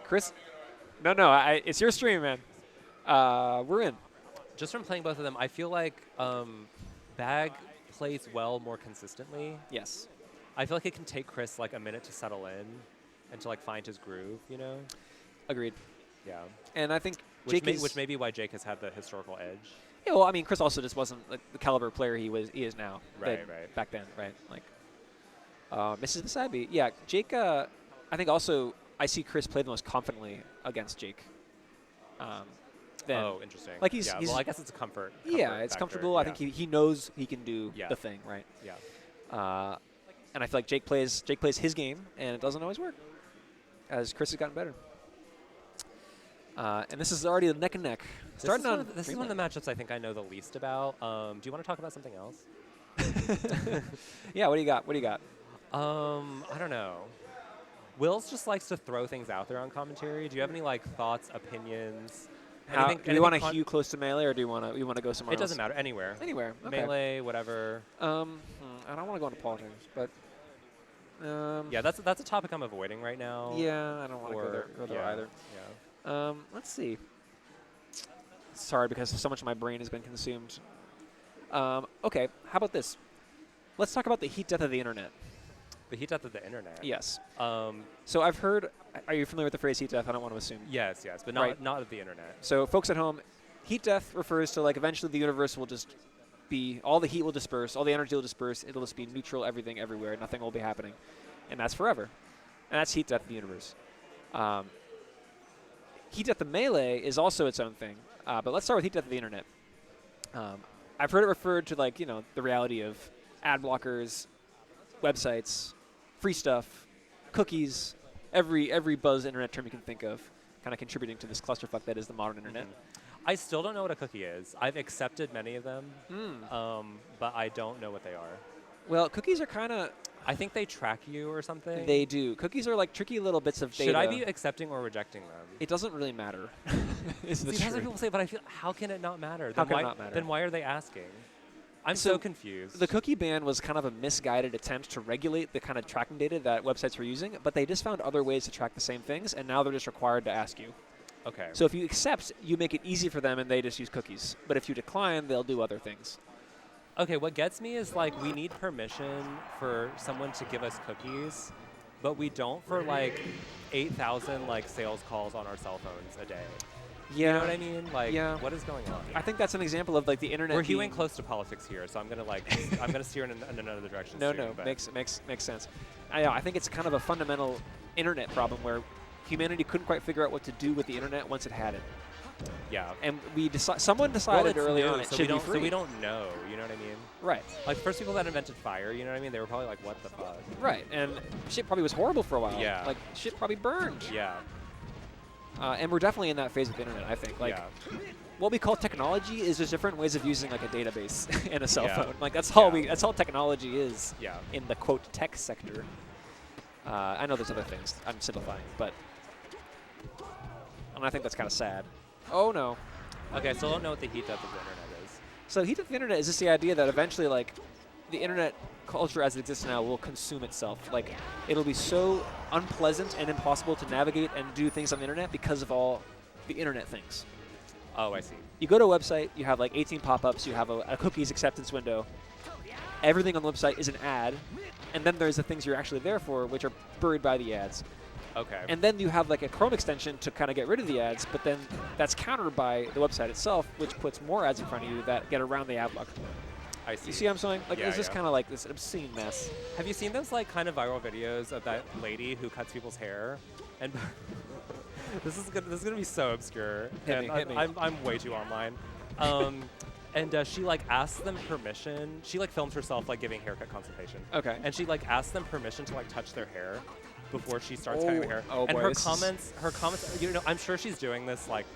Chris. No, it's your stream, man. We're in. Just from playing both of them, I feel like Bag plays well more consistently. Yes. I feel like it can take Chris like a minute to settle in and to like find his groove, you know? Agreed. Yeah. And I think which may be why Jake has had the historical edge. Yeah, well, I mean, Chris also just wasn't like the caliber player he is now. Right. Back then, right? Like, misses the side B. Yeah, Jake. I think also I see Chris play the most confidently against Jake. Oh, interesting. Like he's well, I guess it's a comfort. Yeah, it's factor. comfortable. I think he knows he can do the thing, right? Yeah. And I feel like Jake plays his game, and it doesn't always work, as Chris has gotten better. And this is already the neck and neck. This is one of the matchups I think I know the least about. Do you want to talk about something else? Yeah, what do you got? I don't know. Wills just likes to throw things out there on commentary. Do you have any like thoughts, opinions? Do you want to hew close to melee, or do you want to go somewhere else? It doesn't matter. Anywhere. Anywhere. Okay. Melee, whatever. I don't want to go into politics, but. Yeah, that's a topic I'm avoiding right now. Yeah, I don't want to go there either. Yeah. Let's see. Sorry, because so much of my brain has been consumed. Okay, how about this? Let's talk about the heat death of the internet. The heat death of the internet. Yes. So I've heard. Are you familiar with the phrase heat death? I don't want to assume. Yes, but not of the internet. So folks at home, heat death refers to like eventually the universe will just be all the heat will disperse, all the energy will disperse. It'll just be neutral, everything, everywhere. Nothing will be happening, and that's forever. And that's heat death of the universe. Heat death of melee is also its own thing. But let's start with heat death of the internet. I've heard it referred to like the reality of ad blockers, websites, free stuff, cookies, every buzz internet term you can think of, kind of contributing to this clusterfuck that is the modern internet. I still don't know what a cookie is. I've accepted many of them, but I don't know what they are. Well, cookies are kind of... I think they track you or something. They do. Cookies are like tricky little bits of data. Should I be accepting or rejecting them? It doesn't really matter. That's what people say, but I feel, how can it not matter? How can it not matter? Then why are they asking? I'm so confused. The cookie ban was kind of a misguided attempt to regulate the kind of tracking data that websites were using, but they just found other ways to track the same things, and now they're just required to ask you. Okay. So if you accept, you make it easy for them, and they just use cookies. But if you decline, they'll do other things. Okay, what gets me is, like, we need permission for someone to give us cookies, but we don't for, like, 8,000, like, sales calls on our cell phones a day. Yeah. You know what I mean? Like, what is going on? I think that's an example of, like, the internet. We're hewing close to politics here, so I'm going to, like, I'm going to steer in another direction No, soon, makes sense. I think it's kind of a fundamental internet problem where humanity couldn't quite figure out what to do with the internet once it had it. Yeah. And someone decided early on it should be free. So we don't know, you know what I mean? Right. Like, the first people that invented fire, you know what I mean? They were probably like, what the fuck? Right. And shit probably was horrible for a while. Yeah. Like, shit probably burned. Yeah. And we're definitely in that phase with the internet, I think. Like, what we call technology is just different ways of using, like, a database and a cell phone. Like, that's all technology is in the, quote, tech sector. I know there's other things. I'm simplifying, but... And I think that's kind of sad. Oh, no. Okay, I still don't know what the heat death of the internet is. So heat death of the internet is just the idea that eventually, like, the internet culture as it exists now will consume itself. Like, it'll be so unpleasant and impossible to navigate and do things on the internet because of all the internet things. Oh, I see. You go to a website, you have, like, 18 pop-ups, you have a cookies acceptance window. Everything on the website is an ad, and then there's the things you're actually there for, which are buried by the ads. Okay. And then you have like a Chrome extension to kind of get rid of the ads, but then that's countered by the website itself, which puts more ads in front of you that get around the ad block. I see. You see what I'm saying? Like, it's just yeah. kind of like this obscene mess. Have you seen those like kind of viral videos of that lady who cuts people's hair? And this is gonna be so obscure. Hit me. I'm way too online. And she like asks them permission. She like films herself like giving haircut consultation. Okay. And she like asks them permission to like touch their hair before she starts cutting their hair. Oh and boy, her comments, you know, I'm sure she's doing this like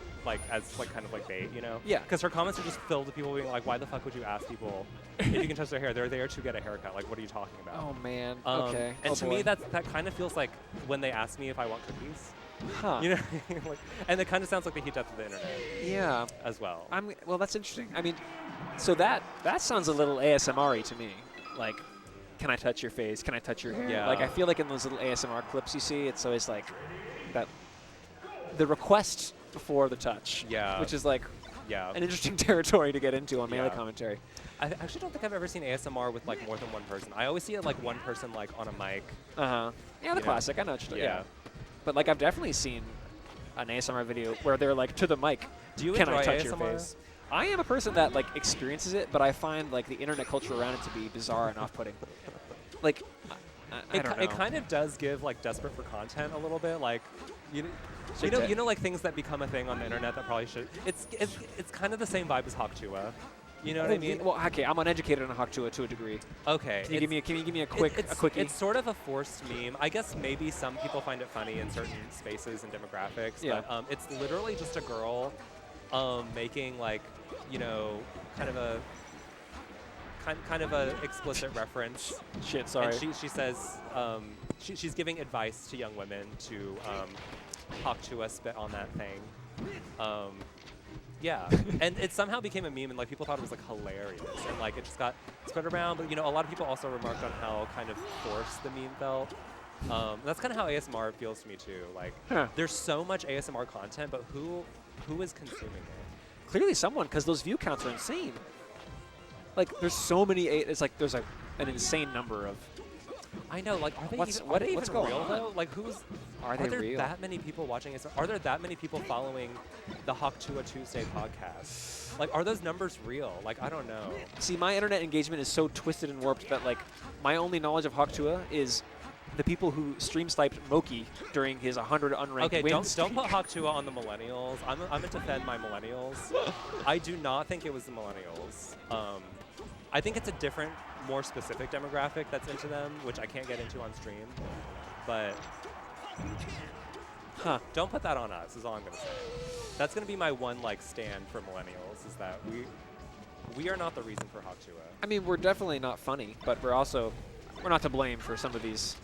as like kind of like bait, you know? Yeah. Because her comments are just filled with people being like, why the fuck would you ask people if you can touch their hair? They're there to get a haircut. Like, what are you talking about? Oh man. Okay. And to me, that kind of feels like when they ask me if I want cookies. Huh. You know, like, and it kind of sounds like the heat death of the internet. Yeah. As well. Well, that's interesting. I mean, so that sounds a little ASMR-y to me. Like, can I touch your face? Can I touch your hair? Yeah. Like, I feel like in those little ASMR clips you see, it's always like that the request before the touch. Yeah. Which is like Yeah. an interesting territory to get into on Melee Yeah. commentary. I actually don't think I've ever seen ASMR with like more than one person. I always see it like one person like on a mic. Yeah, the You classic. I know what you're Yeah. yeah. But like I've definitely seen an ASMR video where they're like to the mic. Do you Can I enjoy touch ASMR? your face? I am a person that like experiences it, but I find like the internet culture around it to be bizarre and off-putting. Like, I don't know. It kind of does give like desperate for content a little bit. Like, you So you know, like things that become a thing on the internet that probably should. It's kind of the same vibe as Hawktua. You know what I mean? Well, okay, I'm uneducated on Hawktua to a degree. Okay. Can you give me a quickie? It's sort of a forced meme. I guess maybe some people find it funny in certain spaces and demographics. Yeah. But it's literally just a girl making like, you know, kind of a explicit reference. Shit, sorry. And she says she's giving advice to young women to Hawktua spit on that thing. Yeah, and it somehow became a meme, and like people thought it was like hilarious, and like it just got spread around. But you know, a lot of people also remarked on how kind of forced the meme felt. And that's kind of how ASMR feels to me too. Like, there's so much ASMR content, but who is consuming it? Clearly someone, because those view counts are insane. Like, there's so many. It's like there's like an insane number of. I know, like, are they What's even going real on? though? Like, Are there real? that many people watching it? Are there that many people following the Hawktua Tuesday podcast? Like, are those numbers real? Like, I don't know. See, my internet engagement is so twisted and warped that like my only knowledge of Hawktua is the people who stream sniped Moki during his 100 unranked Okay, wins. don't put Hawktua on the millennials. I'm gonna defend my millennials. I do not think it was the millennials. I think it's a different, more specific demographic that's into them, which I can't get into on stream. But don't put that on us, is all I'm gonna say. That's gonna be my one like stand for millennials, is that we are not the reason for Hawktua. I mean, we're definitely not funny, but we're not to blame for some of these.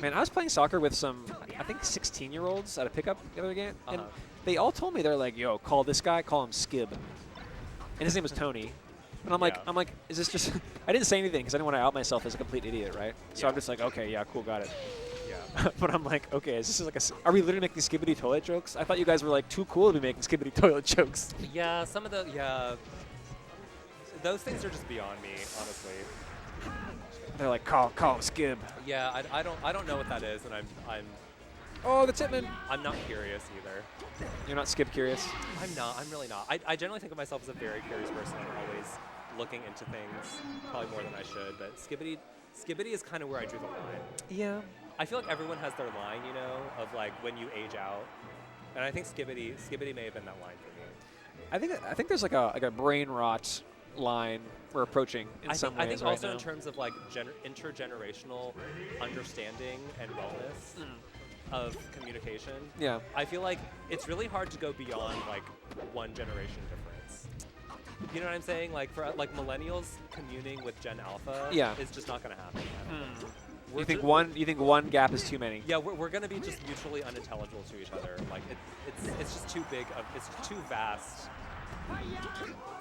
Man, I was playing soccer with some, I think 16-year-olds at a pickup the other game, and they all told me, they're like, "Yo, call this guy, call him Skib," and his name was Tony. And I'm like, is this just? I didn't say anything because I didn't want to out myself as a complete idiot, right? So I'm just like, okay, yeah, cool, got it. Yeah. But I'm like, okay, is this like are we literally making Skibbity toilet jokes? I thought you guys were like too cool to be making Skibbity toilet jokes. Yeah, some of those things are just beyond me, honestly. They're like, call him Skib. Yeah, I don't know what that is, and I'm Oh, the Tipman. I'm not curious either. You're not Skib curious? I'm really not. I generally think of myself as a very curious person. I'm always looking into things, probably more than I should. But Skibbity is kind of where I drew the line. Yeah. I feel like everyone has their line, you know, of like when you age out. And I think Skibbity may have been that line for me. I think there's like a brain rot line we're approaching in some ways. I think right also now. in terms of like intergenerational understanding and wellness of communication. Yeah. I feel like it's really hard to go beyond like one generation difference. You know what I'm saying? Like for like millennials communing with Gen Alpha is just not going to happen. You think one gap is too many? Yeah, we're going to be just mutually unintelligible to each other. Like it's just too big of it's too vast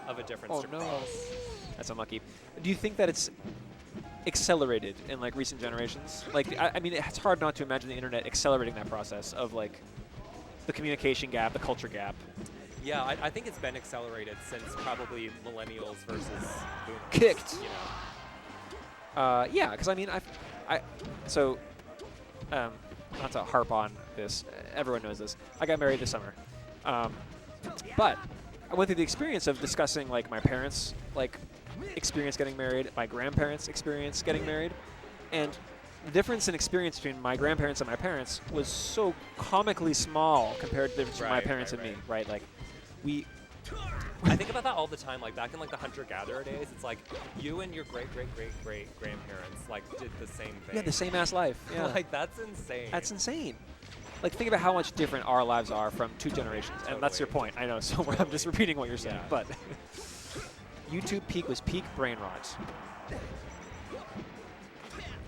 of a difference to cross. That's unlucky. Do you think that it's accelerated in like recent generations? Like, I mean, it's hard not to imagine the internet accelerating that process of like the communication gap, the culture gap. Yeah, I think it's been accelerated since probably millennials versus boomers. Kicked. You know. Yeah, because I mean, not to harp on this, everyone knows this. I got married this summer, but I went through the experience of discussing like my parents' like experience getting married, my grandparents' experience getting married, and the difference in experience between my grandparents and my parents was so comically small compared to the difference between my parents and me, right? Like, I think about that all the time. Like back in like the hunter-gatherer days, it's like you and your great-great-great-great-grandparents like did the same thing. Yeah, the same ass life. Yeah. Like that's insane. That's insane. Like, think about how much different our lives are from two generations. And that's your point. I know, so I'm just repeating what you're saying. Yeah. But YouTube peak was peak brain rot.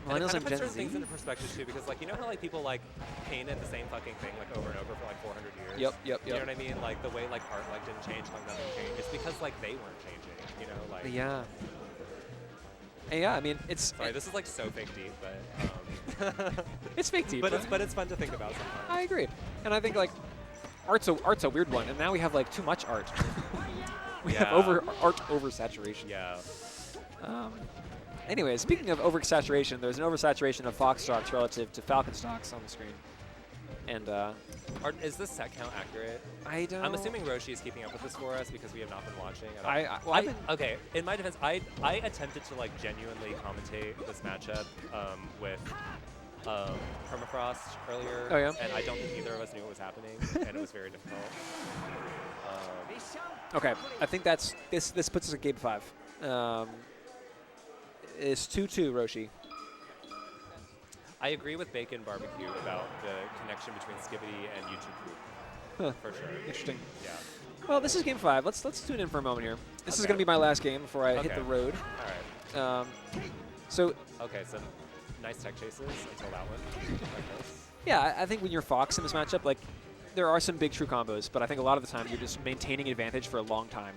And it Millennials kind of and puts Gen certain Z? things into perspective too, because like you know how like people like painted the same fucking thing like over and over for like 400 years. Yep. You know what I mean? Like the way like art like didn't change, like nothing changed. It's because like they weren't changing. You know, like. Yeah. And yeah, I mean, it's... Sorry, this is like so fake deep, but. It's fake deep. but it's fun to think about sometimes. I agree. And I think, like, art's a weird one, and now we have like too much art. We have art oversaturation. Yeah. Anyway, speaking of oversaturation, there's an oversaturation of Fox stocks relative to Falcon stocks on the screen. And is this set count accurate? I don't. I'm assuming Roshi is keeping up with this for us because we have not been watching. Okay, in my defense, I attempted to like genuinely commentate this matchup with Permafrost earlier. Oh, yeah? And I don't think either of us knew what was happening, and it was very difficult. Okay, I think that's this puts us at game 5. It's 2-2, Roshi. I agree with Bacon Barbecue about the connection between Skibidi and YouTube Group. Huh. For sure. Interesting. Yeah. Well, this is game 5. Let's tune in for a moment here. This is going to be my last game before I hit the road. All right. So nice tech chases until that one. Like this. Yeah, I think when you're Fox in this matchup, like there are some big true combos, but I think a lot of the time you're just maintaining advantage for a long time,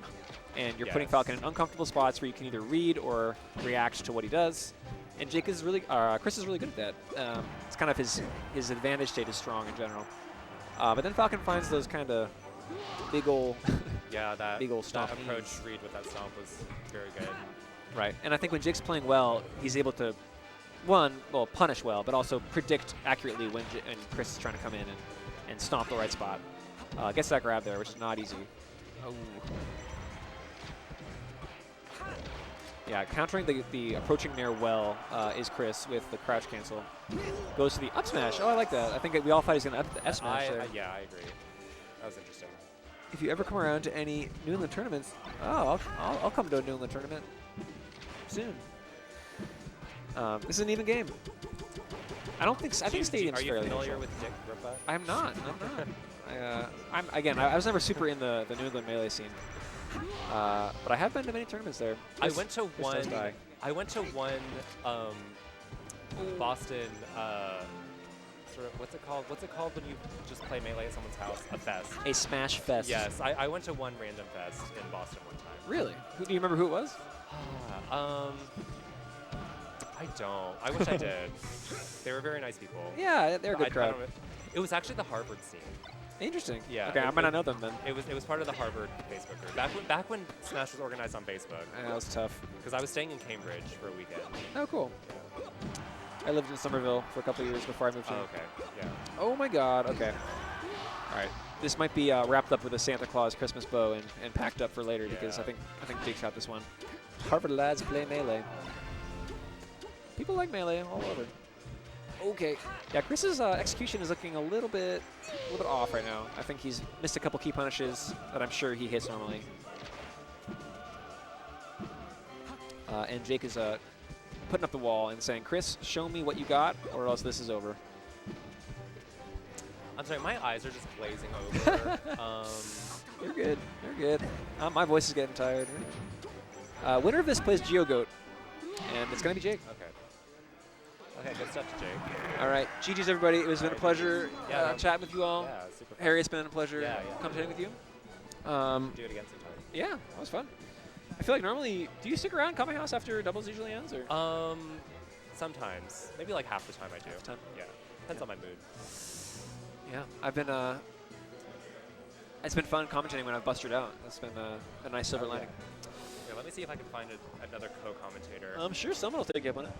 and you're putting Falcon in uncomfortable spots where you can either read or react to what he does. And Jake is really, Chris is really good at that. It's kind of his advantage state is strong in general. But then Falcon finds those kind of big ol' big ol' stomp approach read with that stomp was very good. Right, and I think when Jake's playing well, he's able to punish well, but also predict accurately when Chris is trying to come in and stomp the right spot. Gets that grab there, which is not easy. Oh. Yeah, countering the approaching nair well is Chris with the crouch cancel. Goes to the up smash. Oh, I like that. I think we all thought he was going to up the S smash there. Yeah, I agree. That was interesting. If you ever come around to any New England tournaments, I'll come to a New England tournament soon. This is an even game. I think Stadium's fairly Are you familiar neutral. with Dick Ripa? I'm not. I was never super in the New England Melee scene. But I have been to many tournaments there. I went to one Boston sort of what's it called when you just play Melee at someone's house? A fest. A Smash Fest. Yes, I went to one random fest in Boston one time. Really? Do you remember who it was? I don't. I wish I did. They were very nice people. Yeah, they're a good crowd. It was actually the Harvard scene. Interesting. Yeah. Okay, I might not know them then. It was part of the Harvard Facebook group. Back when Smash was organized on Facebook. That was tough. Because I was staying in Cambridge for a weekend. Oh, cool. Yeah. I lived in Somerville for a couple of years before I moved here. Oh, okay. Yeah. Oh my God. Okay. All right. This might be wrapped up with a Santa Claus Christmas bow and packed up for later because I think Jake's got this one. Harvard lads play Melee. People like Melee all over. Okay. Yeah, Chris's execution is looking a little bit off right now. I think he's missed a couple key punishes that I'm sure he hits normally. And Jake is putting up the wall and saying, "Chris, show me what you got, or else this is over." I'm sorry, my eyes are just glazing over. You're good. You're good. My voice is getting tired. Winner of this plays GeoGoat, and it's going to be Jake. Okay. Okay, good stuff to Jake. All right. GG's, everybody. It was been a pleasure chatting with you all. Yeah, super fun. Harry, it's been a pleasure commentating with you. Do it again sometime. Yeah, that was fun. I feel like normally, do you stick around Kame House after doubles usually ends? Or? Sometimes. Maybe like half the time I do. Half the time? Yeah. Depends on my mood. Yeah, I've been, it's been fun commentating when I've busted out. That's been a nice silver lining. Yeah, let me see if I can find another co-commentator. I'm sure someone will take you up on it.